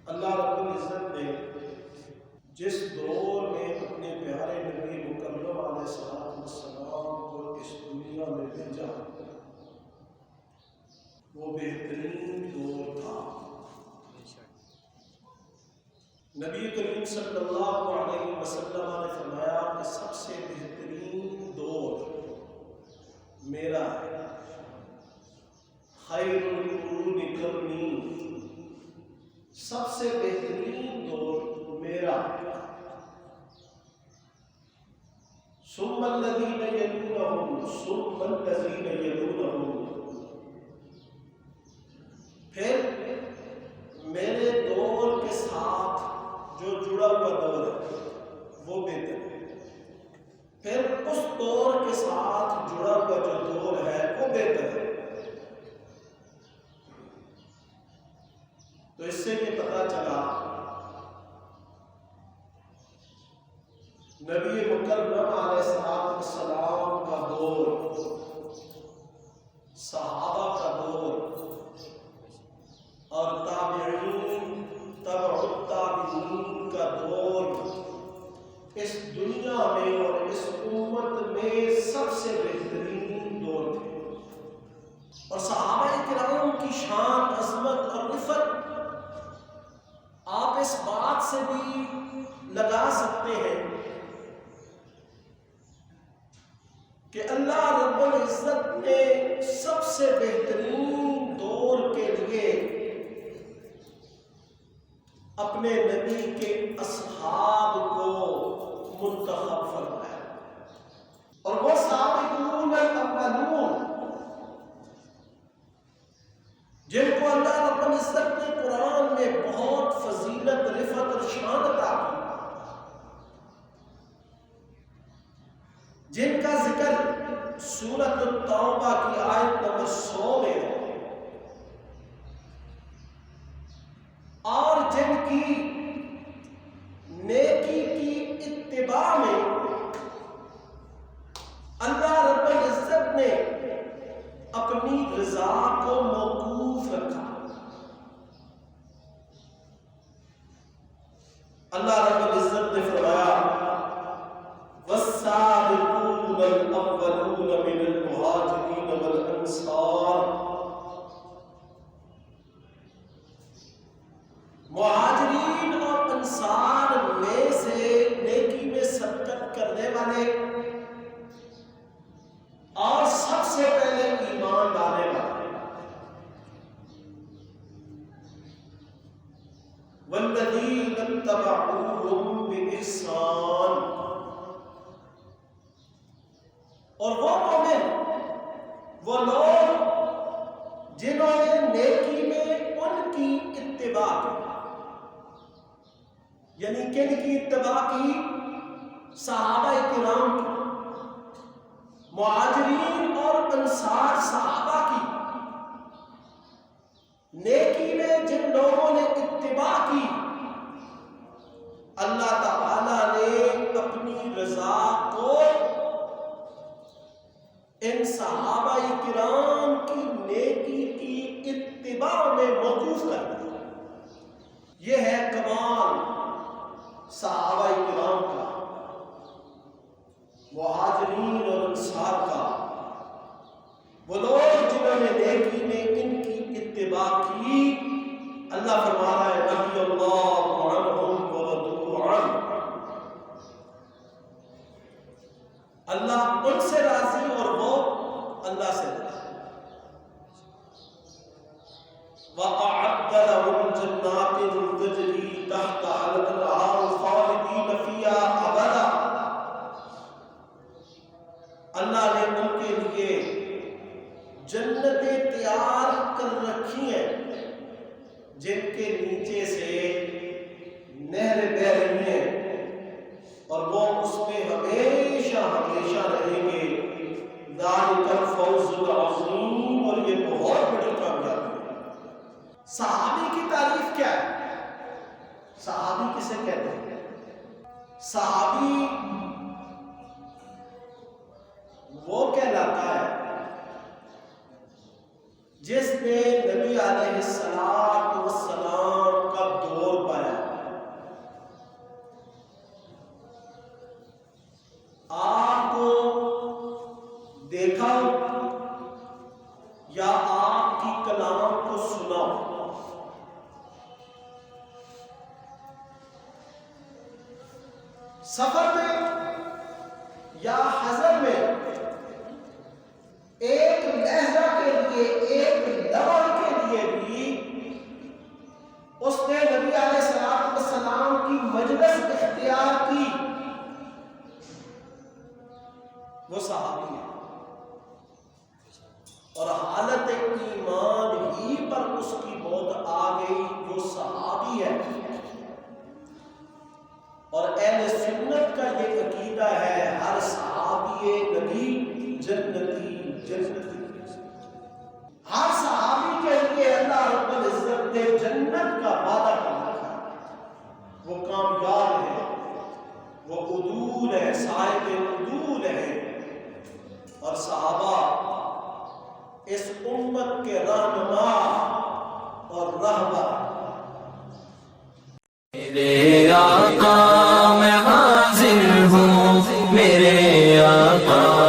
اللہ رب العزت نے جس دور میں اپنے پیارے نبی مکرم علیہ السلام کو اس دنیا میں بھیجا وہ بہترین دور تھا۔ نبی کریم صلی اللہ علیہ وسلم نے فرمایا کہ سب سے بہترین دور میرا ہے، خیر القرون قرنی، سب سے بہترین دور میرا ہے، ثم الذین یلونہم ثم الذین یلونہم، پھر میرے دور کے ساتھ جو جڑا ہوا دور ہے وہ بہتر ہے، پھر اس دور کے ساتھ جڑا ہوا جو دور ہے وہ بہتر ہے۔ تو اس سے یہ پتہ چلا نبی مکرم علیہ السلام کا دور، صحابہ کا دور اور تابعین تبع التابعین کا دور اس دنیا میں اور اس امت میں سب سے بہترین دور تھے، اور صحابہ کرام کی شان، عظمت اور رفعت آپ اس بات سے بھی لگا سکتے ہیں کہ اللہ رب العزت نے سب سے بہترین دور کے لیے اپنے نبی کے اصحاب کو منتخب فرمایا، اور وہ سابقون الاولون جن کو اللہ رب العزت نے قرآن میں بہت فضیلت، رفعت اور شان عطا کی، جن کا ذکر سورۃ التوبہ کی آیت نمبر 100 میں ہے، اور جن کی نیکی کی اتباع میں اللہ رب العزت نے اپنی رضا کو موقوف رکھا۔ اللہ رب العزت نے فرمایا وَالسَّابِقُونَ الْأَوَّلُونَ مِنَ الْمُهَاجِرِينَ وَالْأَنصَارِ، مہاجرین اور انصار میں سے نیکی میں سبقت کرنے والے اور سب سے پہلے ایمان لانے والے، والذین اتبعوہم بإحسان، اور وہ مومن، وہ لوگ جنہوں نے نیکی میں ان کی اتباع کی، یعنی کن کی اتباع کی؟ صحابہ کرام کی، مہاجرین اور انصار صحابہ کی، نیکی میں جن لوگوں نے اتباع کی، اللہ تعالی نے اپنی رضا کو ان صحابہ کرام کی نیکی کی اتباع میں موقوف کر دیا۔ یہ ہے کمال صحابہ کرام کا، مہاجرین اور انصار کا، وہ لوگ جنہوں نے نیکی میں ان کی اتباع کی، اللہ فرما رہا ہے رضی اللہ عنہم ورضوا عنہ، اللہ ان سے راضی اور وہ اللہ سے راضی۔ وَأَعَدَّ لَهُمْ جَنَّاتٍ تَجْرِي تَحْتَهَا الْأَنْهَارُ خَالِدِينَ فِيهَا أَبَدًا، اللہ نے ان کے لیے جنتیں تیار کر رکھی ہیں جن کے نیچے سے نہریں بہہ رہی ہیں، اور وہ اس میں ہمیشہ ہمیشہ رہیں گے۔ ذَلِكَ الْفَوْزُ الْعَظِيمُ، اور یہ بہت بڑی کامیابی ہے۔ صحابی کی تعریف کیا ہے؟ صحابی کسے کہتے ہیں؟ صحابی وہ کہلاتا ہے جس نے نبی علیہ السلام کا دور سفر میں یا حضر میں ایک لہجہ کے لیے، ایک لمحہ کے لیے بھی اس نے نبی علیہ الصلوۃ والسلام کی مجلس اختیار کی، وہ صحابی ہے، اور حالت ایمان ہی پر اس کی موت آ گئی، وہ صحابی ہے۔ اور اہل سنت کا یہ عقیدہ ہے ہر صحابی نبی جنتی جنتی، ہر صحابی کے لیے اللہ رب العزت نے جنت کا وعدہ کر رکھا ہے، وہ کامیاب ہے، وہ عدول ہے، صاحب عدول ہے۔ اور صحابہ اس امت کے رہنما اور رہبر۔ میرے آقا میں حاضر ہوں، میرے آقا